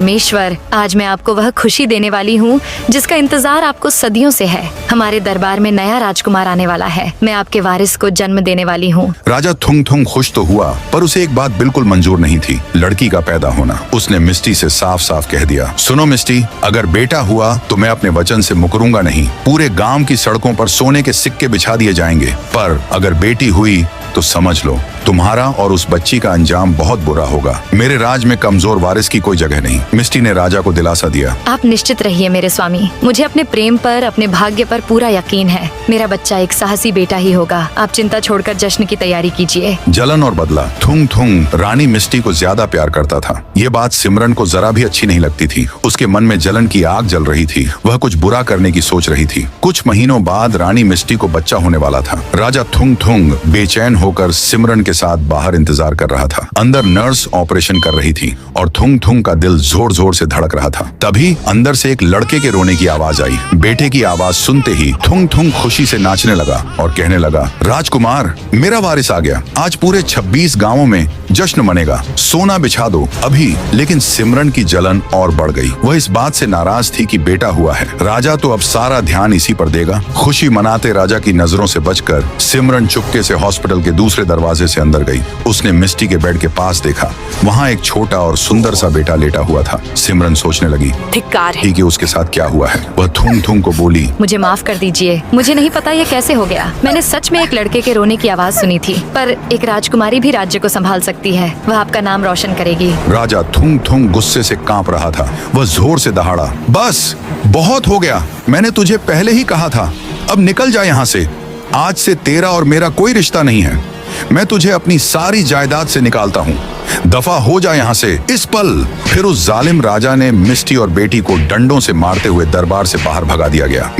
परमेश्वर, आज मैं आपको वह खुशी देने वाली हूँ जिसका इंतजार आपको सदियों से है। हमारे दरबार में नया राजकुमार आने वाला है। मैं आपके वारिस को जन्म देने वाली हूँ। राजा थुंग थुंग खुश तो हुआ, पर उसे एक बात बिल्कुल मंजूर नहीं थी, लड़की का पैदा होना। उसने मिस्टी से साफ साफ कह दिया, सुनो मिस्टी, अगर बेटा हुआ तो मैं अपने वचन से मुकरूंगा नहीं। पूरे गांव की सड़कों पर सोने के सिक्के बिछा दिए जाएंगे, पर अगर बेटी हुई तो समझ लो तुम्हारा और उस बच्ची का अंजाम बहुत बुरा होगा। मेरे राज में कमजोर वारिस की कोई जगह नहीं। मिस्टी ने राजा को दिलासा दिया। आप निश्चित रहिए मेरे स्वामी, मुझे अपने प्रेम पर, अपने भाग्य पर पूरा यकीन है। मेरा बच्चा एक साहसी बेटा ही होगा। आप चिंता छोड़कर जश्न की तैयारी कीजिए। जलन और बदला। थुंग थुंग रानी मिस्टी को ज्यादा प्यार करता था। ये बात सिमरन को जरा भी अच्छी नहीं लगती थी। उसके मन में जलन की आग जल रही थी। वह कुछ बुरा करने की सोच रही थी। कुछ महीनों बाद रानी मिस्टी को बच्चा होने वाला था। राजा थुंग थुंग बेचैन होकर सिमरन के साथ बाहर इंतजार कर रहा था। अंदर नर्स ऑपरेशन कर रही थी और थुंग थुंग का दिल जोर जोर से धड़क रहा था। तभी अंदर से एक लड़के के रोने की आवाज आई। बेटे की आवाज सुनते ही थुंग थुंग खुशी से नाचने लगा और कहने लगा, राजकुमार, मेरा वारिस आ गया। आज पूरे 26 गांवों में जश्न मनेगा। सोना बिछा दो अभी। लेकिन सिमरन की जलन और बढ़ गई। वह इस बात से नाराज थी कि बेटा हुआ है। राजा तो अब सारा ध्यान इसी पर देगा। खुशी मनाते राजा की नजरों से बचकर सिमरन चुपके से हॉस्पिटल के दूसरे दरवाजे से अंदर गई। उसने मिस्टी के बेड के पास देखा। वहाँ एक छोटा और सुंदर सा बेटा लेटा हुआ था। सिमरन सोचने लगी, धिक्कार है कि उसके साथ क्या हुआ है। वह थुंग थुंग को बोली, मुझे माफ कर दीजिए, मुझे नहीं पता ये कैसे हो गया। मैंने सच में एक लड़के के रोने की आवाज सुनी थी, पर एक राजकुमारी भी राज्य को संभाल सकती है। वह आपका नाम रोशन करेगी। राजा थुंग थुंग गुस्से से कांप रहा था। वह जोर से दहाड़ा, बस बहुत हो गया, मैंने तुझे पहले ही कहा था। अब निकल जा यहाँ से। आज से तेरा और मेरा कोई रिश्ता नहीं है। मैं तुझे अपनी सारी जायदाद से निकालता हूँ। दफा हो जा यहाँ से इस पल। फिर उस जालिम राजा ने मिस्टी और बेटी को डंडों से मारते हुए दरबार से बाहर भगा दिया गया।